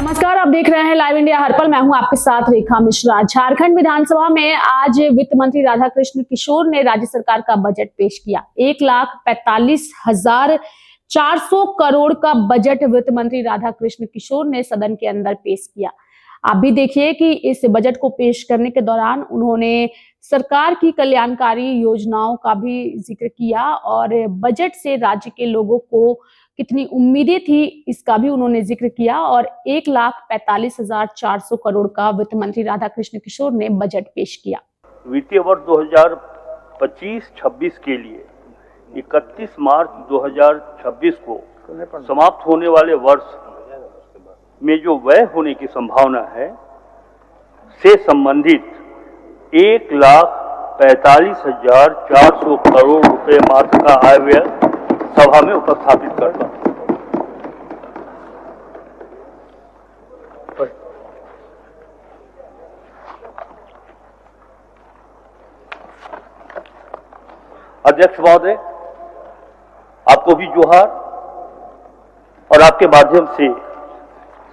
नमस्कार, आप देख रहे हैं लाइव इंडिया हर पल। मैं हूं आपके साथ रेखा मिश्रा। झारखंड विधानसभा में आज वित्त मंत्री राधाकृष्ण किशोर ने राज्य सरकार का बजट पेश किया। 1,45,400 करोड़ का बजट वित्त मंत्री राधाकृष्ण किशोर ने सदन के अंदर पेश किया। आप भी देखिए कि इस बजट को पेश करने के दौरान उन्होंने सरकार की कल्याणकारी योजनाओं का भी जिक्र किया और बजट से राज्य के लोगों को कितनी उम्मीदें थी इसका भी उन्होंने जिक्र किया। और 1,45,400 करोड़ का वित्त मंत्री राधाकृष्ण किशोर ने बजट पेश किया। वित्तीय वर्ष 2025-26 के लिए 31 मार्च 2026 को समाप्त होने वाले वर्ष में जो व्यय होने की संभावना है से संबंधित 1,45,400 करोड़ रुपए मात्र का आय व्यय सभा में उपस्थापित करता हूं। अध्यक्ष महोदय, आपको भी जोहार और आपके माध्यम से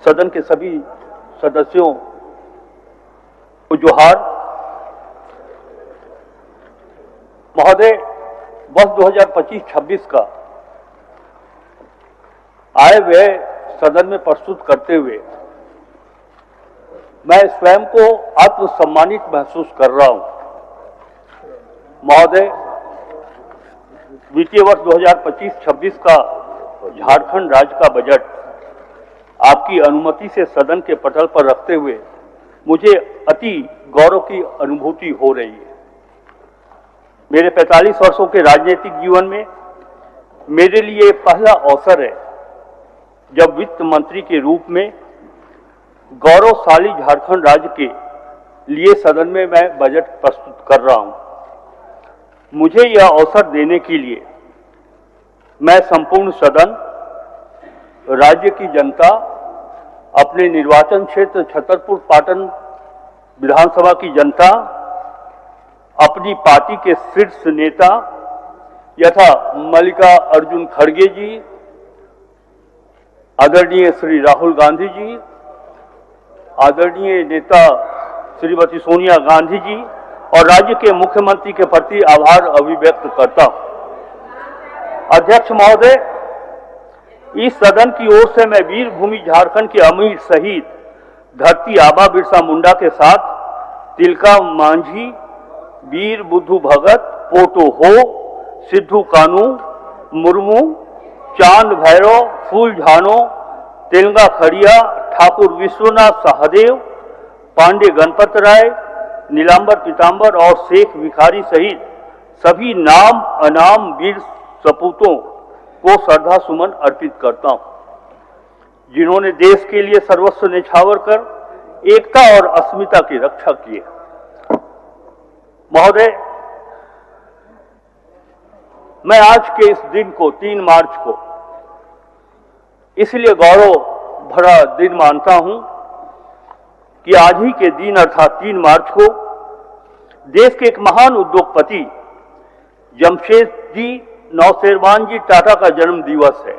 सदन के सभी सदस्यों को जोहार। महोदय, वर्ष 2025-26 का आय व्यय सदन में प्रस्तुत करते हुए मैं स्वयं को आत्मसम्मानित महसूस कर रहा हूं। महोदय, वित्तीय वर्ष 2025-26 का झारखंड राज्य का बजट आपकी अनुमति से सदन के पटल पर रखते हुए मुझे अति गौरव की अनुभूति हो रही है। मेरे 45 वर्षों के राजनीतिक जीवन में मेरे लिए पहला अवसर है जब वित्त मंत्री के रूप में गौरवशाली झारखंड राज्य के लिए सदन में मैं बजट प्रस्तुत कर रहा हूं। मुझे यह अवसर देने के लिए मैं संपूर्ण सदन, राज्य की जनता, अपने निर्वाचन क्षेत्र छतरपुर पाटन विधानसभा की जनता, अपनी पार्टी के शीर्ष नेता यथा मल्लिकार्जुन खड़गे जी, आदरणीय श्री राहुल गांधी जी, आदरणीय नेता श्रीमती सोनिया गांधी जी और राज्य के मुख्यमंत्री के प्रति आभार अभिव्यक्त करता हूं। अध्यक्ष महोदय, इस सदन की ओर से मैं वीर भूमि झारखंड के अमीर शहीद धरती आबा बिरसा मुंडा के साथ तिलका मांझी, वीर बुद्धू भगत, पोटो हो, सिद्धू कानू मुर्मू, चांद भैरव, फूल झानो, तेलंगा खड़िया, ठाकुर विश्वनाथ सहदेव, पांडे गणपत राय, नीलांबर पीतांबर और शेख भिखारी सहित सभी नाम अनाम वीर सपूतों को श्रद्धा सुमन अर्पित करता हूं, जिन्होंने देश के लिए सर्वस्व न्यौछावर कर एकता और अस्मिता की रक्षा की है। महोदय, मैं आज के इस दिन को 3 मार्च को इसलिए गौरव भरा दिन मानता हूं कि आज ही के दिन अर्थात 3 मार्च को देश के एक महान उद्योगपति जमशेदजी नौशेरवान जी टाटा का जन्म दिवस है।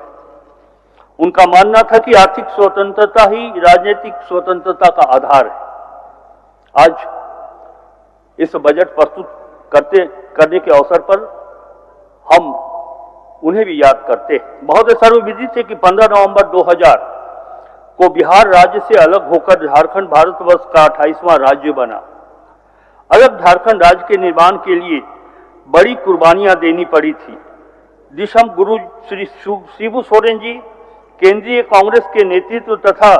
उनका मानना था कि आर्थिक स्वतंत्रता ही राजनीतिक स्वतंत्रता का आधार है। आज इस बजट प्रस्तुत करने के अवसर पर हम उन्हें भी याद करते हैं। महोदय, सर्वविदित है कि 15 नवंबर 2000 को बिहार राज्य से अलग होकर झारखंड भारतवर्ष का 28वां राज्य बना। अलग झारखंड राज्य के निर्माण के लिए बड़ी कुर्बानियां देनी पड़ी थी। दिशम गुरु श्री शिबू सोरेन जी, केंद्रीय कांग्रेस के नेतृत्व तथा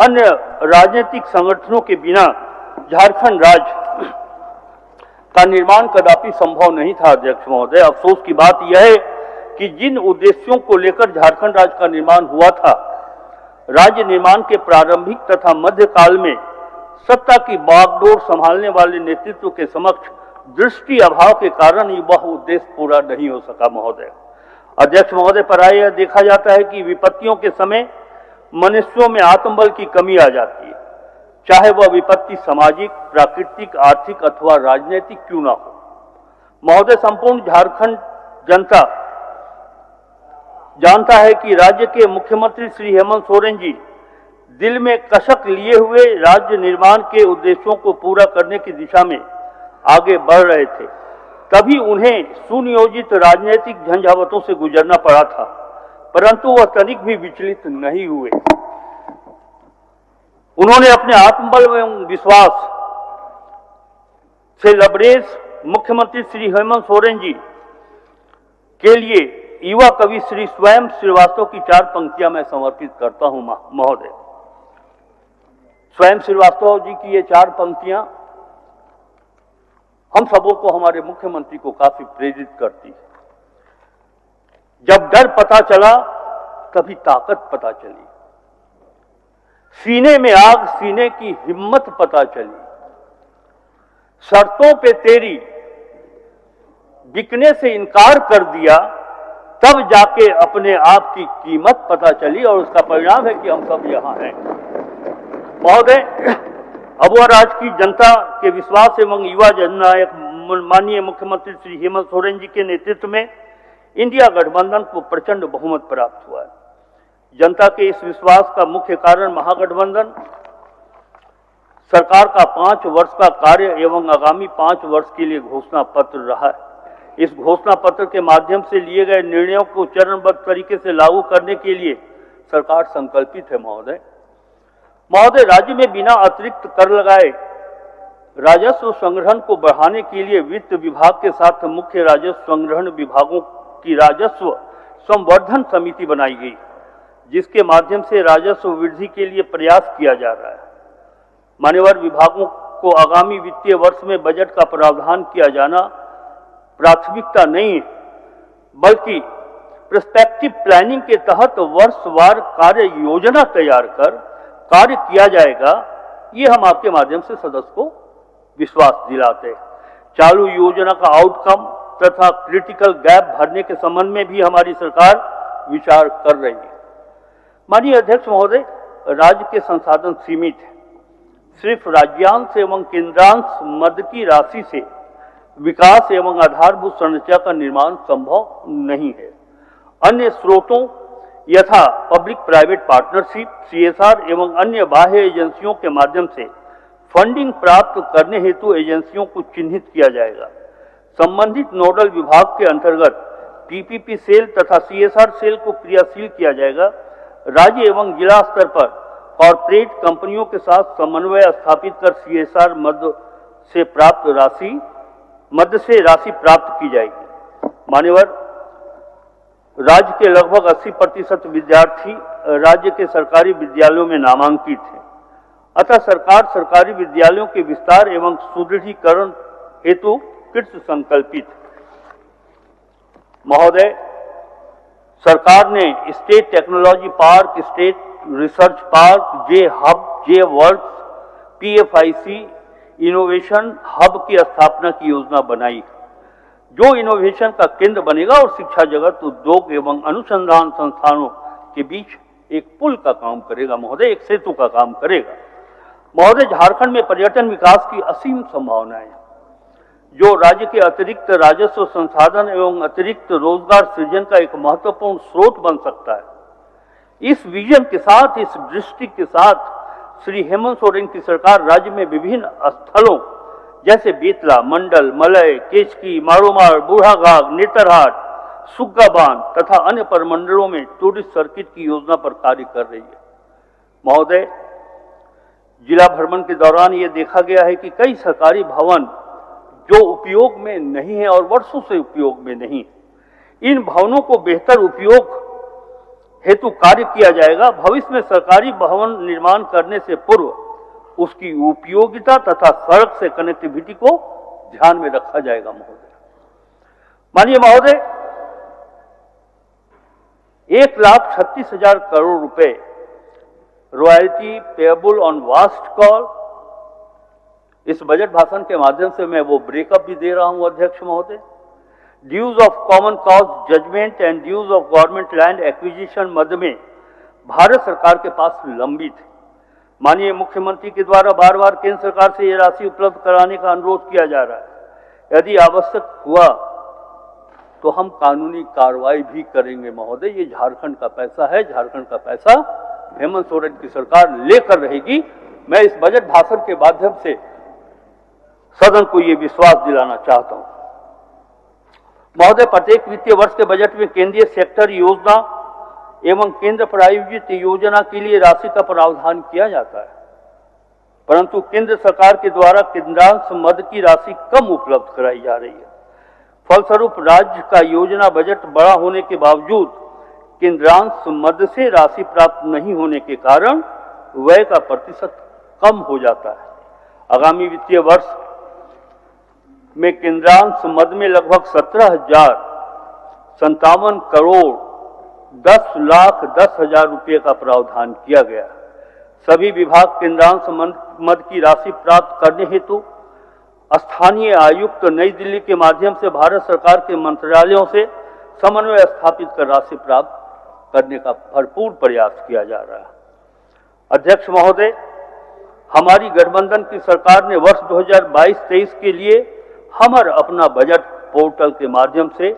अन्य राजनीतिक संगठनों के बिना झारखंड राज्य का निर्माण कदापि संभव नहीं था। अध्यक्ष महोदय, अफसोस की बात यह है कि जिन उद्देश्यों को लेकर झारखंड राज्य का निर्माण हुआ था, राज्य निर्माण के प्रारंभिक तथा मध्यकाल में सत्ता की बागडोर संभालने वाले नेतृत्व के समक्ष दृष्टि अभाव के कारण वह उद्देश्य पूरा नहीं हो सका। महोदय, अध्यक्ष महोदय, प्रायः देखा जाता है कि विपत्तियों के समय मनुष्यों में आत्मबल की कमी आ जाती है, चाहे वह विपत्ति सामाजिक, प्राकृतिक, आर्थिक अथवा राजनीतिक क्यों ना हो। महोदय, संपूर्ण झारखंड जनता जानता है कि राज्य के मुख्यमंत्री श्री हेमंत सोरेन जी दिल में कसक लिए हुए राज्य निर्माण के उद्देश्यों को पूरा करने की दिशा में आगे बढ़ रहे थे, तभी उन्हें सुनियोजित राजनीतिक झंझावतों से गुजरना पड़ा था, परंतु वह तनिक भी विचलित नहीं हुए। उन्होंने अपने आत्मबल एवं विश्वास से लबरेज मुख्यमंत्री श्री हेमंत सोरेन जी के लिए युवा कवि श्री स्वयं श्रीवास्तव की 4 पंक्तियां मैं समर्पित करता हूं महोदय। स्वयं श्रीवास्तव जी की ये 4 पंक्तियां हम सबों को, हमारे मुख्यमंत्री को काफी प्रेरित करती है। जब डर पता चला तभी ताकत पता चली, सीने में आग सीने की हिम्मत पता चली, शर्तों पे तेरी बिकने से इनकार कर दिया, तब जाके अपने आप की कीमत पता चली और उसका परिणाम है कि हम सब यहां हैं। महोदय, अब वह राज्य की जनता के विश्वास एवं युवा जननायक माननीय मुख्यमंत्री श्री हेमंत सोरेन जी के नेतृत्व में इंडिया गठबंधन को प्रचंड बहुमत प्राप्त हुआ है। जनता के इस विश्वास का मुख्य कारण महागठबंधन सरकार का 5 वर्ष का कार्य एवं आगामी 5 वर्ष के लिए घोषणा पत्र रहा है। इस घोषणा पत्र के माध्यम से लिए गए निर्णयों को चरणबद्ध तरीके से लागू करने के लिए सरकार संकल्पित है। महोदय, राज्य में बिना अतिरिक्त कर लगाए राजस्व संग्रहण को बढ़ाने के लिए वित्त विभाग के साथ मुख्य राजस्व संग्रहण विभागों की राजस्व संवर्धन समिति बनाई गई, जिसके माध्यम से राजस्व वृद्धि के लिए प्रयास किया जा रहा है। मान्यवर विभागों को आगामी वित्तीय वर्ष में बजट का प्रावधान किया जाना प्राथमिकता नहीं है, बल्कि प्रोस्पेक्टिव प्लानिंग के तहत वर्षवार कार्य योजना तैयार कर कार्य किया जाएगा। ये हम आपके माध्यम से सदस्य को विश्वास दिलाते हैं। चालू योजना का आउटकम तथा क्रिटिकल गैप भरने के संबंध में भी हमारी सरकार विचार कर रही है। माननीय अध्यक्ष महोदय, राज्य के संसाधन सीमित है। सिर्फ राज्यांश एवं केंद्रांश मद की राशि से विकास एवं आधारभूत संरचना का निर्माण संभव नहीं है। अन्य स्रोतों यथा पब्लिक प्राइवेट पार्टनरशिप, CSR एवं अन्य बाह्य एजेंसियों के माध्यम से फंडिंग प्राप्त करने हेतु एजेंसियों को चिन्हित किया जाएगा। संबंधित नोडल विभाग के अंतर्गत PPP सेल तथा CSR सेल को क्रियाशील किया जाएगा। राज्य एवं जिला स्तर पर कॉर्पोरेट कंपनियों के साथ समन्वय स्थापित कर CSR मद से राशि प्राप्त की जाएगी। मान्यवर, राज्य के लगभग 80% विद्यार्थी राज्य के सरकारी विद्यालयों में नामांकित हैं। अतः सरकार सरकारी विद्यालयों के विस्तार एवं सुदृढ़ीकरण हेतु कृत संकल्पित है। महोदय, सरकार ने state technology park, state research park, J hub, J works, PFIC innovation hub की स्थापना की योजना बनाई, जो इनोवेशन का केंद्र बनेगा और शिक्षा जगत, उद्योग एवं अनुसंधान संस्थानों के बीच एक पुल का काम करेगा। महोदय, एक सेतु का काम करेगा। महोदय, झारखंड में पर्यटन विकास की असीम संभावनाएं, जो राज्य के अतिरिक्त राजस्व संसाधन एवं अतिरिक्त रोजगार सृजन का एक महत्वपूर्ण स्रोत बन सकता है। इस विजन के साथ, इस दृष्टि के साथ श्री हेमंत सोरेन की सरकार राज्य में विभिन्न स्थलों जैसे बेतला, मंडल, मलय, केचकी, मारोमार, बूढ़ाघाट, नेतरहाट, सुग्गा बांध तथा अन्य प्रमंडलों में टूरिस्ट सर्किट की योजना पर कार्य कर रही है। महोदय, जिला भ्रमण के दौरान ये देखा गया है कि कई सरकारी भवन जो उपयोग में नहीं है और वर्षों से उपयोग में नहीं, इन भवनों को बेहतर उपयोग हेतु कार्य किया जाएगा। भविष्य में सरकारी भवन निर्माण करने से पूर्व उसकी उपयोगिता तथा सड़क से कनेक्टिविटी को ध्यान में रखा जाएगा। महोदय, माननीय महोदय, 1,36,000 करोड़ रुपए royalty payable on vast call, इस बजट भाषण के माध्यम से मैं वो ब्रेकअप भी दे रहा हूं अध्यक्ष महोदय। Dues of common cause judgement and dues of government land acquisition मद में भारत सरकार के पास लंबित है। माननीय मुख्यमंत्री के द्वारा बार बार केंद्र सरकार से यह राशि उपलब्ध कराने का अनुरोध किया जा रहा है। यदि आवश्यक हुआ तो हम कानूनी कार्रवाई भी करेंगे। महोदय, ये झारखंड का पैसा है, झारखंड का पैसा हेमंत सोरेन की सरकार लेकर रहेगी। मैं इस बजट भाषण के माध्यम से सदन को ये विश्वास दिलाना चाहता हूं। महोदय, प्रत्येक वित्तीय वर्ष के बजट में केंद्रीय सेक्टर योजना एवं केंद्र प्रायोजित योजना के लिए राशि का प्रावधान किया जाता है, परंतु केंद्र सरकार के द्वारा केंद्रांश मद की राशि कम उपलब्ध कराई जा रही है। फलस्वरूप राज्य का योजना बजट बड़ा होने के बावजूद केंद्रांश मद से राशि प्राप्त नहीं होने के कारण व्यय का प्रतिशत कम हो जाता है। आगामी वित्तीय वर्ष में केंद्रांश मद में लगभग 17,057 करोड़ 10,10,000 रुपये का प्रावधान किया गया। सभी विभाग केंद्रांश मद की राशि प्राप्त करने हेतु स्थानीय आयुक्त नई दिल्ली के माध्यम से भारत सरकार के मंत्रालयों से समन्वय स्थापित कर राशि प्राप्त करने का भरपूर प्रयास किया जा रहा है। अध्यक्ष महोदय, हमारी गठबंधन की सरकार ने वर्ष 2022-23 के लिए हमर अपना बजट पोर्टल के माध्यम से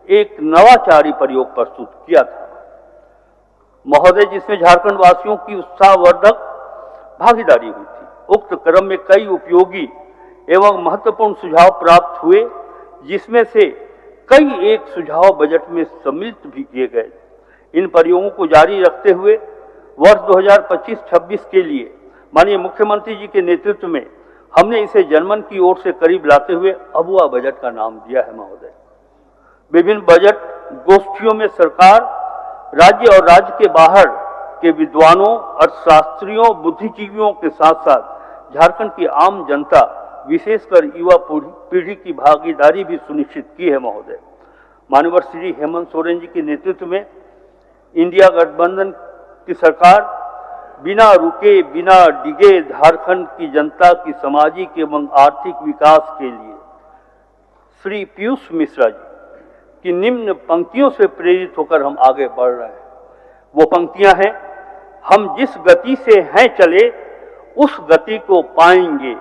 एक नवाचारी प्रयोग प्रस्तुत किया था महोदय, जिसमें झारखंड वासियों की उत्साहवर्धक भागीदारी हुई थी। उक्त क्रम में कई उपयोगी एवं महत्वपूर्ण सुझाव प्राप्त हुए, जिसमें से कई एक सुझाव बजट में सम्मिलित भी किए गए। इन प्रयोगों को जारी रखते हुए वर्ष 2025-26 के लिए माननीय मुख्यमंत्री जी के नेतृत्व में हमने इसे जनमन की ओर से करीब लाते हुए अबुआ बजट का नाम दिया है महोदय। विभिन्न बजट गोष्ठियों में सरकार, राज्य और राज्य के बाहर के विद्वानों, अर्थशास्त्रियों, बुद्धिजीवियों के साथ साथ झारखंड की आम जनता, विशेषकर युवा पीढ़ी की भागीदारी भी सुनिश्चित की है महोदय। माननीय श्री हेमंत सोरेन जी के नेतृत्व में इंडिया गठबंधन की सरकार बिना रुके बिना डिगे झारखंड की जनता की सामाजिक एवं आर्थिक विकास के लिए श्री पीयूष मिश्रा जी की निम्न पंक्तियों से प्रेरित होकर हम आगे बढ़ रहे हैं। वो पंक्तियां हैं, हम जिस गति से हैं चले उस गति को पाएंगे,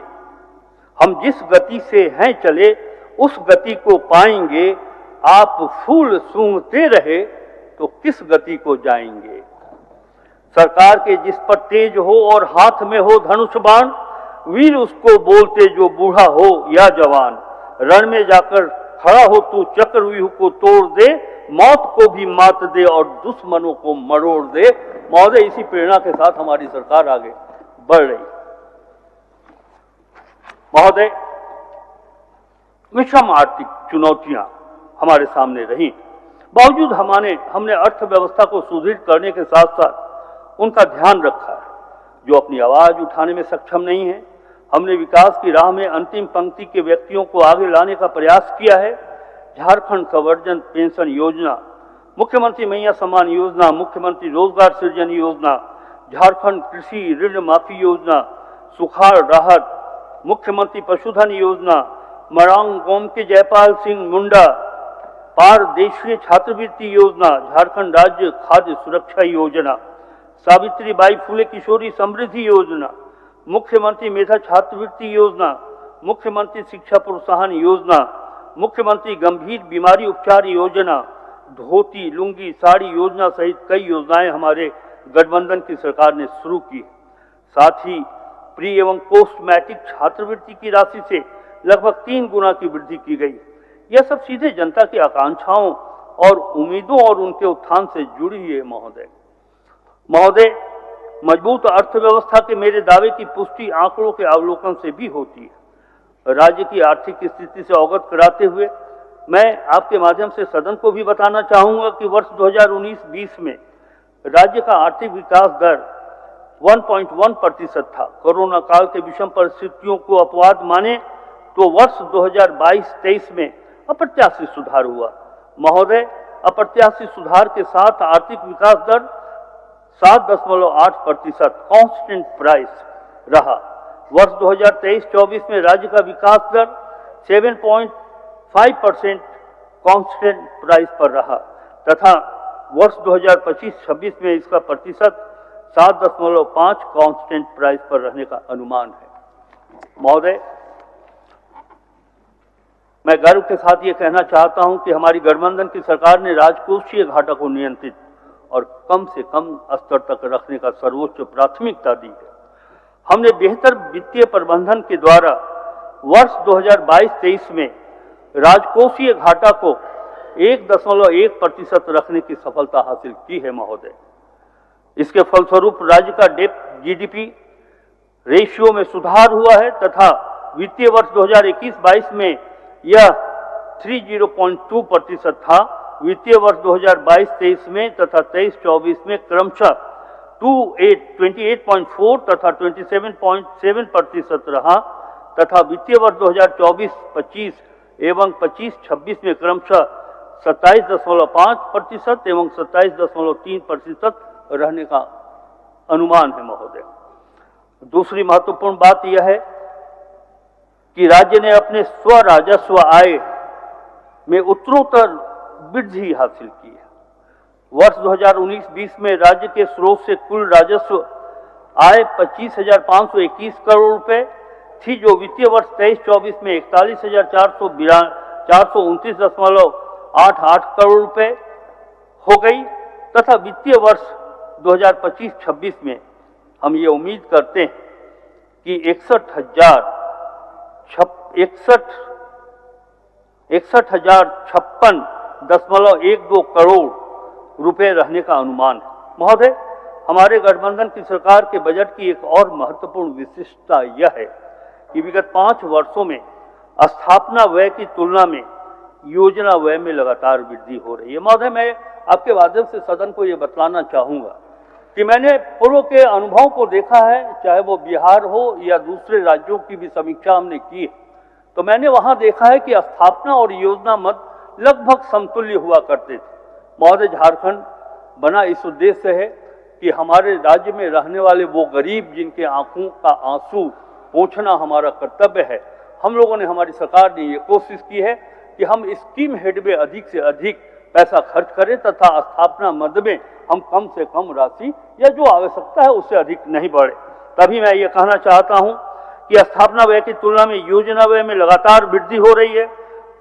हम जिस गति से हैं चले उस गति को पाएंगे, आप फूल सूंघते रहे तो किस गति को जाएंगे। सरकार के जिस पर तेज हो और हाथ में हो धनुष बाण, वीर उसको बोलते जो बूढ़ा हो या जवान। रण में जाकर खड़ा हो तू चक्रव्यूह को तोड़ दे, मौत को भी मात दे और दुश्मनों को मरोड़ दे। महोदय, इसी प्रेरणा के साथ हमारी सरकार आगे बढ़ रही। महोदय, विषम आर्थिक चुनौतियां हमारे सामने रही, बावजूद हमने अर्थव्यवस्था को सुदृढ़ करने के साथ साथ उनका ध्यान रखा है। जो अपनी आवाज उठाने में सक्षम नहीं है, हमने विकास की राह में अंतिम पंक्ति के व्यक्तियों को आगे लाने का प्रयास किया है। झारखंड संवर्धन पेंशन योजना, मुख्यमंत्री मैया सम्मान योजना, मुख्यमंत्री रोजगार सृजन योजना, झारखंड कृषि ऋण माफी योजना, सुखाड़ राहत, मुख्यमंत्री पशुधन योजना, मरांग गोम के जयपाल सिंह मुंडा पारदेशीय छात्रवृत्ति योजना, झारखंड राज्य खाद्य सुरक्षा योजना, सावित्रीबाई फुले किशोरी समृद्धि योजना, मुख्यमंत्री मेधा छात्रवृत्ति योजना, मुख्यमंत्री शिक्षा प्रोत्साहन योजना, मुख्यमंत्री गंभीर बीमारी उपचार योजना, धोती लुंगी साड़ी योजना सहित कई योजनाएं हमारे गठबंधन की सरकार ने शुरू की। साथ ही प्री एवं पोस्ट मैट्रिक छात्रवृत्ति की राशि से लगभग 3 गुना की वृद्धि की गई। यह सब सीधे जनता की आकांक्षाओं और उम्मीदों और उनके उत्थान से जुड़ी है महोदय, मजबूत अर्थव्यवस्था के मेरे दावे की पुष्टि आंकड़ों के अवलोकन से भी होती है। राज्य की आर्थिक स्थिति से अवगत कराते हुए मैं आपके माध्यम से सदन को भी बताना चाहूंगा कि वर्ष 2019-20 में राज्य का आर्थिक विकास दर 1.1% था। कोरोना काल के विषम परिस्थितियों को अपवाद माने तो वर्ष 2022-23 में अप्रत्याशित सुधार हुआ। महोदय, अप्रत्याशित सुधार के साथ आर्थिक विकास दर 7.8% कांस्टेंट प्राइस रहा। वर्ष 2023-24 में राज्य का विकास दर 7.5% कांस्टेंट प्राइस पर रहा तथा वर्ष 2025-26 में इसका प्रतिशत 7.5 कांस्टेंट प्राइस पर रहने का अनुमान है। महोदय, मैं गर्व के साथ ये कहना चाहता हूं कि हमारी गठबंधन की सरकार ने राजकोषीय घाटा को नियंत्रित और कम से कम स्तर तक रखने का सर्वोच्च प्राथमिकता दी है। हमने बेहतर वित्तीय प्रबंधन के द्वारा वर्ष 2022-23 में राजकोषीय घाटा को 1.1% रखने की सफलता हासिल की है महोदय। इसके फलस्वरूप राज्य का डेट जीडीपी रेशियो में सुधार हुआ है तथा वित्तीय वर्ष 2021-22 में यह 30.2% था। वित्तीय वर्ष 2022-23 में तथा 23-24 में क्रमशः 28.4 तथा 27.7% रहा तथा वित्तीय वर्ष 2024-25 एवं 25-26 में क्रमशः 27.5% एवं 27.3% रहने का अनुमान है महोदय। दूसरी महत्वपूर्ण बात यह है कि राज्य ने अपने स्व राजस्व आय में उत्तरोत्तर वृद्धि हासिल की है। वर्ष 2019-20 में राज्य के स्रोत से कुल राजस्व आय 25,521 करोड़ रुपए थी, जो वित्तीय वर्ष 23-24 में 41,429.88 करोड़ रुपए हो गई तथा वित्तीय वर्ष 2025-26 में हम ये उम्मीद करते हैं कि 61,056.12 करोड़ रुपए रहने का अनुमान है। महोदय, हमारे गठबंधन की सरकार के बजट की एक और महत्वपूर्ण विशिष्टता यह है कि विगत 5 वर्षों में स्थापना व्यय की तुलना में योजना व्यय में लगातार वृद्धि हो रही है। महोदय, मैं आपके माध्यम से सदन को ये बतलाना चाहूँगा कि मैंने पूर्व के अनुभव को देखा है, चाहे वो बिहार हो या दूसरे राज्यों की भी समीक्षा हमने की है, तो मैंने वहाँ देखा है कि स्थापना और योजना मद लगभग समतुल्य हुआ करते थे। महोदय, झारखंड बना इस उद्देश्य से है कि हमारे राज्य में रहने वाले वो गरीब जिनके आंखों का आंसू पोंछना हमारा कर्तव्य है, हम लोगों ने, हमारी सरकार ने ये कोशिश की है कि हम स्कीम हेड में अधिक से अधिक पैसा खर्च करें तथा स्थापना मद में हम कम से कम राशि या जो आवश्यकता है उससे अधिक नहीं बढ़े। तभी मैं ये कहना चाहता हूँ कि स्थापना व्यय की तुलना में योजना व्यय में लगातार वृद्धि हो रही है।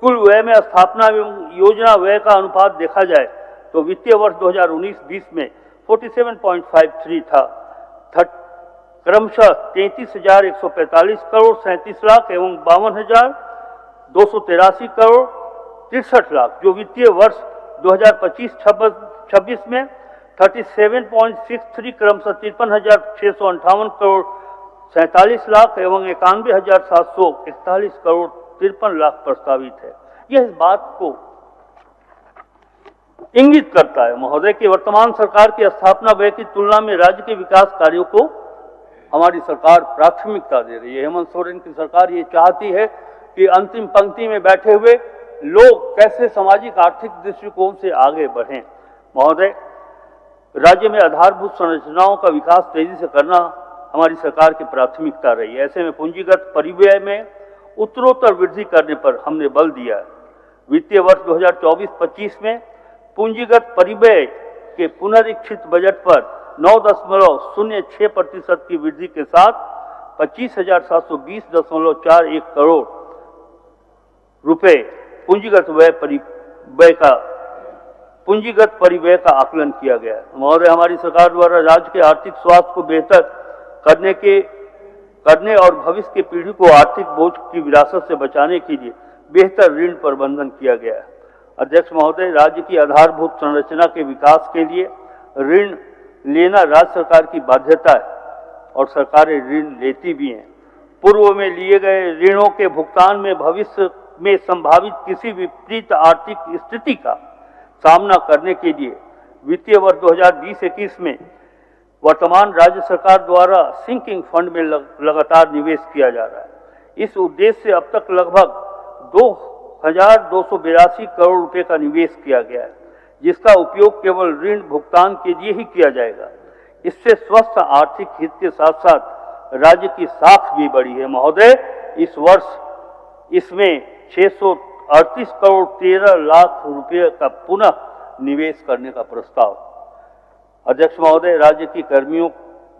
कुल व्यय में स्थापना एवं योजना व्यय का अनुपात देखा जाए तो वित्तीय वर्ष 2019-20 में 47.53 था, क्रमशः 33,145 करोड़ 37 लाख एवं 52,283 करोड़ 63 लाख, जो वित्तीय वर्ष 2025-26 में 37.63 क्रमशः 53,658 करोड़ 47 लाख एवं 91,741 करोड़ 53 लाख प्रस्तावित है। यह इस बात को इंगित करता है महोदय कि वर्तमान सरकार की स्थापना व्यय की तुलना में राज्य के विकास कार्यों को हमारी सरकार प्राथमिकता दे रही है। हेमंत सोरेन की सरकार ये चाहती है कि अंतिम पंक्ति में बैठे हुए लोग कैसे सामाजिक आर्थिक दृष्टिकोण से आगे बढ़ें। महोदय, राज्य में आधारभूत संरचनाओं का विकास तेजी से करना हमारी सरकार की प्राथमिकता रही है। ऐसे में पूंजीगत परिव्यय में उत्तरोत्तर वृद्धि करने पर हमने बल दिया है। वित्तीय वर्ष 2024-25 में पूंजीगत परिव्यय के पुनरीक्षित बजट पर 9.06% की वृद्धि के साथ 25,720.41 करोड़ रुपए पूंजीगत परिव्यय का आकलन किया गया है। महोदय, हमारी सरकार द्वारा राज्य के आर्थिक स्वास्थ्य को बेहतर करने और भविष्य की पीढ़ी को आर्थिक बोझ की विरासत से बचाने के लिए बेहतर ऋण प्रबंधन किया गया है। अध्यक्ष महोदय, राज्य की आधारभूत संरचना के विकास के लिए ऋण लेना राज्य सरकार की बाध्यता है और सरकारें ऋण लेती भी हैं। पूर्व में लिए गए ऋणों के भुगतान में भविष्य में संभावित किसी विपरीत आर्थिक स्थिति का सामना करने के लिए वित्तीय वर्ष 2020-21 में वर्तमान राज्य सरकार द्वारा सिंकिंग फंड में लगातार निवेश किया जा रहा है। इस उद्देश्य से अब तक लगभग 2,282 करोड़ रुपए का निवेश किया गया है, जिसका उपयोग केवल ऋण भुगतान के लिए ही किया जाएगा। इससे स्वस्थ आर्थिक हित के साथ साथ राज्य की साख भी बढ़ी है। महोदय, इस वर्ष इसमें 638 करोड़ 13 लाख रुपए का पुनः निवेश करने का प्रस्ताव। अध्यक्ष महोदय, राज्य की कर्मियों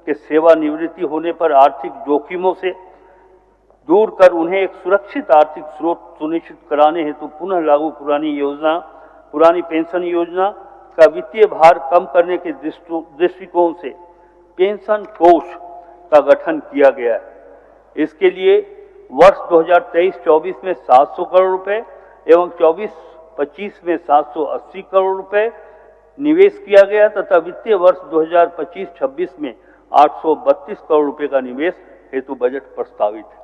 के सेवानिवृत्ति होने पर आर्थिक जोखिमों से दूर कर उन्हें एक सुरक्षित आर्थिक स्रोत सुनिश्चित कराने हेतु पुनः लागू पुरानी पेंशन योजना का वित्तीय भार कम करने के दृष्टिकोण से पेंशन कोष का गठन किया गया है। इसके लिए वर्ष 2023-24 में 700 करोड़ रुपए एवं 24-25 में 780 करोड़ रुपए निवेश किया गया तथा वित्तीय वर्ष 2025-26 में 832 करोड़ रुपए का निवेश हेतु बजट प्रस्तावित है।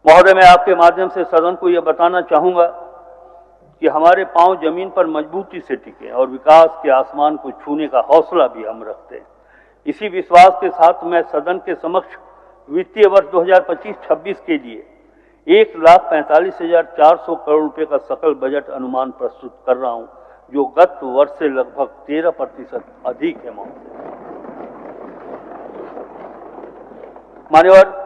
महोदय, मैं आपके माध्यम से सदन को यह बताना चाहूंगा कि हमारे पांव जमीन पर मजबूती से टिके और विकास के आसमान को छूने का हौसला भी हम रखते हैं। इसी विश्वास के साथ मैं सदन के समक्ष वित्तीय वर्ष 2025-26 के लिए 1,45,400 करोड़ रुपए का सकल बजट अनुमान प्रस्तुत कर रहा हूं, जो गत वर्ष से लगभग 13% अधिक है। मान्यवर,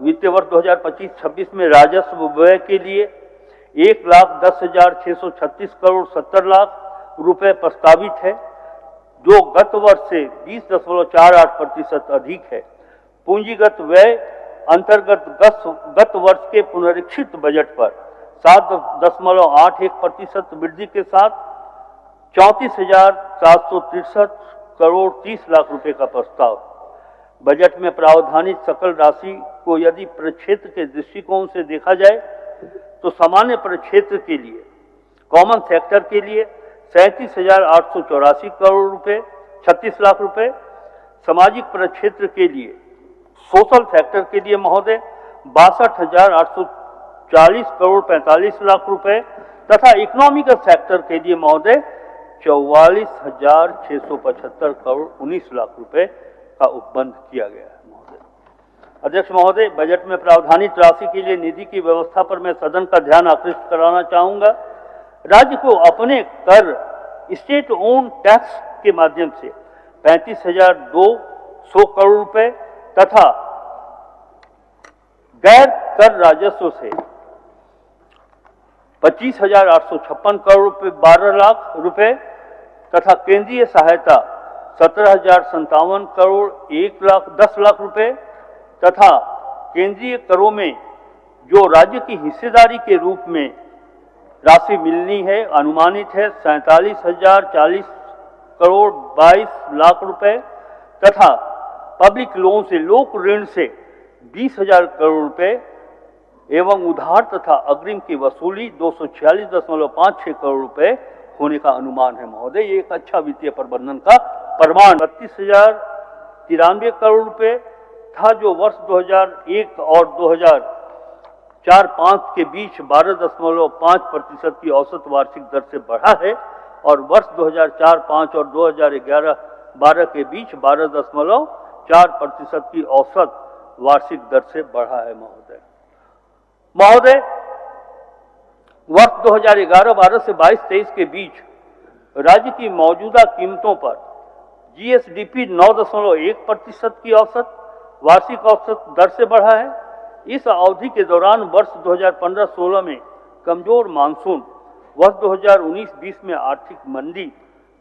वित्तीय वर्ष 2025-26 में राजस्व व्यय के लिए 1,10,636 करोड़ 70 लाख रुपए प्रस्तावित है, जो गत वर्ष से 20.48% अधिक है। पूंजीगत व्यय अंतर्गत गत वर्ष के पुनरीक्षित बजट पर 7.81% वृद्धि के साथ 34,763 करोड़ 30 लाख रुपए का प्रस्ताव। बजट में प्रावधानित सकल राशि को यदि प्रक्षेत्र के दृष्टिकोण से देखा जाए तो सामान्य प्रक्षेत्र के लिए, कॉमन सेक्टर के लिए 37,884 करोड़ रुपए 36 लाख रुपए, सामाजिक प्रक्षेत्र के लिए, सोशल सेक्टर के लिए महोदय 62,840 करोड़ 45 लाख रुपए तथा इकोनॉमिकल सेक्टर के लिए महोदय 44,675 करोड़ 19 लाख रुपए का उपबंध किया गया है। महोदय अध्यक्ष महोदय, बजट में प्रावधानित राशि के लिए निधि की व्यवस्था पर मैं सदन का ध्यान आकृष्ट कराना चाहूंगा। राज्य को अपने कर स्टेट ओन टैक्स के माध्यम से 35,200 करोड़ रुपए तथा गैर कर राजस्व से 25,856 करोड़ रुपए 12 लाख रुपए तथा केंद्रीय सहायता 17,057 करोड़ 10 लाख रुपए तथा केंद्रीय करों में जो राज्य की हिस्सेदारी के रूप में राशि मिलनी है अनुमानित है 47,040 करोड़ 22 लाख रुपए तथा पब्लिक लोन से लोक ऋण से 20,000 करोड़ रुपए एवं उधार तथा अग्रिम की वसूली 246.56 करोड़ रुपए होने का अनुमान है। महोदय, ये एक अच्छा वित्तीय प्रबंधन का प्रमाण 32,093 करोड़ रुपए था, जो वर्ष 2001 और 2004-05 के बीच 12.5% की औसत वार्षिक दर से बढ़ा है और वर्ष 2004-05 और 2011-12 के बीच 12.4% की औसत वार्षिक दर से बढ़ा है। महोदय, वर्ष 2011-12 से 22-23 के बीच राज्य की मौजूदा कीमतों पर जीएसडीपी 9.1% की औसत वार्षिक औसत दर से बढ़ा है। इस अवधि के दौरान वर्ष 2015-16 में कमजोर मानसून, वर्ष 2019-20 में आर्थिक मंदी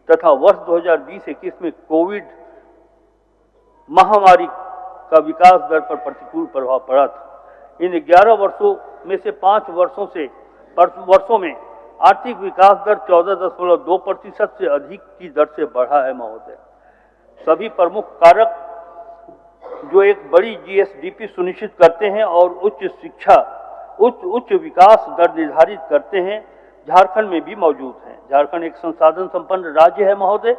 तथा वर्ष 2020-21 में कोविड महामारी का विकास दर पर प्रतिकूल प्रभाव पड़ा था। इन 11 वर्षों में से 5 वर्षों में आर्थिक विकास दर 14.2% से अधिक की दर से बढ़ा है। महोदय, सभी प्रमुख कारक जो एक बड़ी जीएसडीपी सुनिश्चित करते हैं और उच्च विकास दर निर्धारित करते हैं, झारखंड में भी मौजूद हैं। झारखंड एक संसाधन संपन्न राज्य है। महोदय,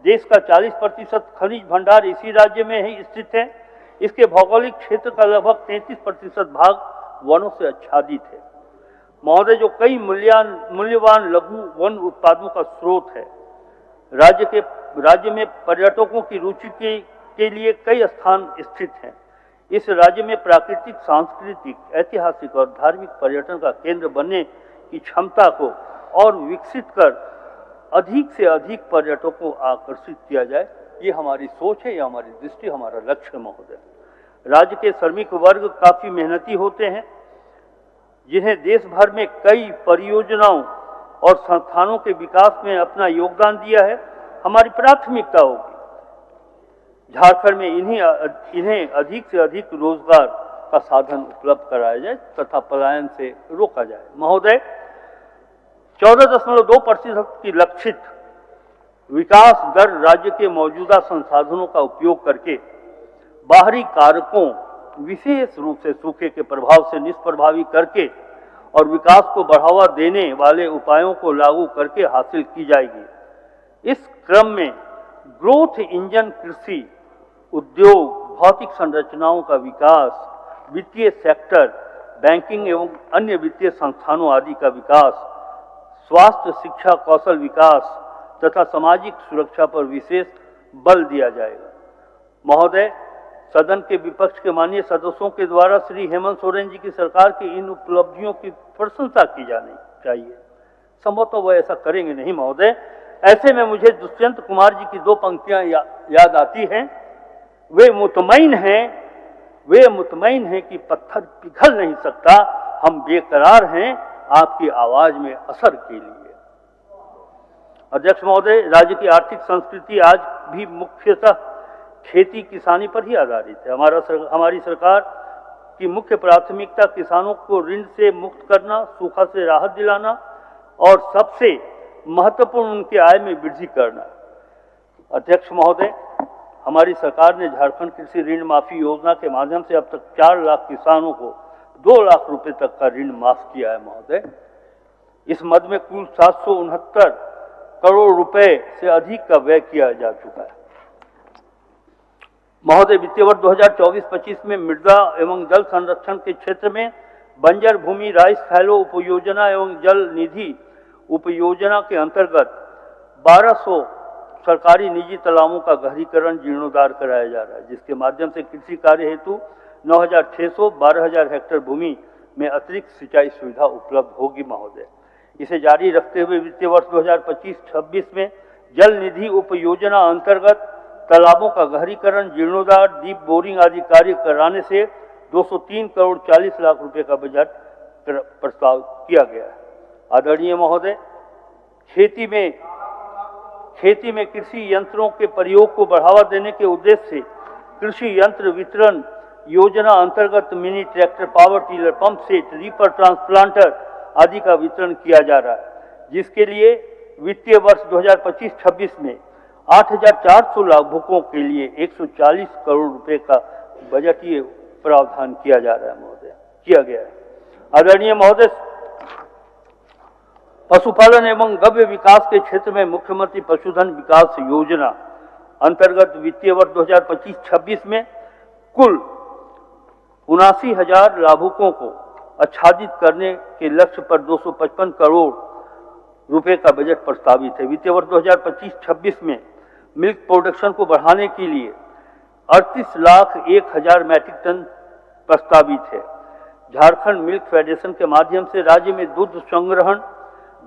देश का 40% खनिज भंडार इसी राज्य में ही स्थित है। इसके भौगोलिक क्षेत्र का लगभग 33% भाग वनों से आच्छादित है। महोदय, जो कई मूल्यवान लघु वन उत्पादों का स्रोत है। राज्य में पर्यटकों की रुचि के लिए कई स्थान स्थित हैं। इस राज्य में प्राकृतिक, सांस्कृतिक, ऐतिहासिक और धार्मिक पर्यटन का केंद्र बनने की क्षमता को और विकसित कर अधिक से अधिक पर्यटकों को आकर्षित किया जाए, ये हमारी सोच है, ये हमारी दृष्टि, हमारा लक्ष्य है। महोदय, राज्य के श्रमिक वर्ग काफी मेहनती होते हैं, जिन्हें देश भर में कई परियोजनाओं और संस्थानों के विकास में अपना योगदान दिया है। हमारी प्राथमिकता होगी झारखंड में इन्हें अधिक से अधिक रोजगार का साधन उपलब्ध कराया जाए तथा पलायन से रोका जाए। महोदय, 14.2% की लक्षित विकास दर राज्य के मौजूदा संसाधनों का उपयोग करके बाहरी कारकों, विशेष रूप से सूखे के प्रभाव से निष्प्रभावी करके और विकास को बढ़ावा देने वाले उपायों को लागू करके हासिल की जाएगी। इस क्रम में ग्रोथ इंजन कृषि, उद्योग, भौतिक संरचनाओं का विकास, वित्तीय सेक्टर, बैंकिंग एवं अन्य वित्तीय संस्थानों आदि का विकास, स्वास्थ्य, शिक्षा, कौशल विकास तथा सामाजिक सुरक्षा पर विशेष बल दिया जाएगा। महोदय, सदन के विपक्ष के माननीय सदस्यों के द्वारा श्री हेमंत सोरेन जी की सरकार की इन उपलब्धियों की प्रशंसा की जानी चाहिए। संभवतः वह ऐसा करेंगे नहीं महोदय। ऐसे में मुझे दुष्यंत कुमार जी की दो पंक्तियां याद आती हैं। वे मुतमईन हैं कि पत्थर पिघल नहीं सकता, हम बेकरार हैं आपकी आवाज में असर के लिए। अध्यक्ष महोदय, राज्य की आर्थिक संस्कृति आज भी मुख्यतः खेती किसानी पर ही आधारित है। हमारी सरकार की मुख्य प्राथमिकता किसानों को ऋण से मुक्त करना, सूखा से राहत दिलाना और सबसे महत्वपूर्ण उनकी आय में वृद्धि करना। अध्यक्ष महोदय, हमारी सरकार ने झारखंड कृषि ऋण माफी योजना के माध्यम से अब तक 4 लाख किसानों को 2 लाख रुपए तक का ऋण माफ किया है महोदय। इस मद में कुल 769 करोड़ रुपए से अधिक का व्यय किया जा चुका है। महोदय, वित्तीय वर्ष 2024-25 में मृदा एवं जल संरक्षण के क्षेत्र में बंजर भूमि राइस फैलो उपयोजना एवं जल निधि उपयोजना के अंतर्गत 1200 सरकारी निजी तालाबों का गहरीकरण जीर्णोद्धार कराया जा रहा है, जिसके माध्यम से कृषि कार्य हेतु 9,600 12,000 हेक्टेयर भूमि में अतिरिक्त सिंचाई सुविधा उपलब्ध होगी महोदय। इसे जारी रखते हुए वित्तीय वर्ष 2025-26 में जल निधि उपयोजना अंतर्गत तालाबों का गहरीकरण, जीर्णोद्धार, डीप बोरिंग आदि कार्य कराने से 203 करोड़ 40 लाख रुपए का बजट प्रस्ताव किया गया है। आदरणीय महोदय, खेती में कृषि यंत्रों के प्रयोग को बढ़ावा देने के उद्देश्य से कृषि यंत्र वितरण योजना अंतर्गत mini tractor, power tiller, pump set, reaper, transplanter आदि का वितरण किया जा रहा है, जिसके लिए वित्तीय वर्ष 2025-26 में 8,400 लाभुकों के लिए 140 करोड़ रुपए का बजटीय प्रावधान किया जा रहा है महोदय, किया गया है। आदरणीय महोदय, पशुपालन एवं गव्य विकास के क्षेत्र में मुख्यमंत्री पशुधन विकास योजना अंतर्गत वित्तीय वर्ष 2025-26 में कुल 79,000 लाभुकों को आच्छादित करने के लक्ष्य पर 255 करोड़ रुपए का बजट प्रस्तावित है। वित्तीय वर्ष 2025-26 में मिल्क प्रोडक्शन को बढ़ाने के लिए 38,01,000 मैट्रिक टन प्रस्तावित है। झारखंड मिल्क फेडरेशन के माध्यम से राज्य में दूध संग्रहण,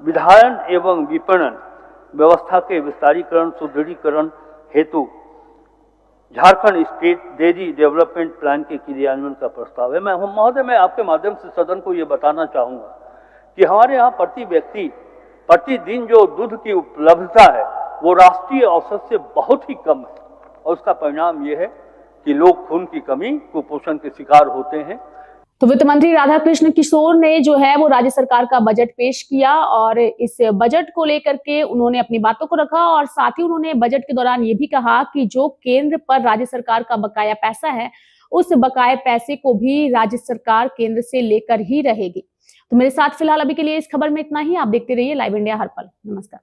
विधायन एवं विपणन व्यवस्था के विस्तारीकरण, सुदृढ़ीकरण हेतु Jharkhand state dairy development plan के क्रियान्वयन का प्रस्ताव है। महोदय, मैं आपके माध्यम से सदन को ये बताना चाहूँगा कि हमारे यहाँ प्रति व्यक्ति प्रतिदिन जो दूध की उपलब्धता है वो राष्ट्रीय औसत से बहुत ही कम है, और उसका परिणाम ये है कि लोग खून की कमी, कुपोषण के शिकार होते हैं। तो वित्त मंत्री राधाकृष्ण किशोर ने जो है वो राज्य सरकार का बजट पेश किया और इस बजट को लेकर के उन्होंने अपनी बातों को रखा और साथ ही उन्होंने बजट के दौरान ये भी कहा कि जो केंद्र पर राज्य सरकार का बकाया पैसा है, उस बकाया पैसे को भी राज्य सरकार केंद्र से लेकर ही रहेगी। तो मेरे साथ फिलहाल अभी के लिए इस खबर में इतना ही। आप देखते रहिए लाइव इंडिया हर पल। नमस्कार।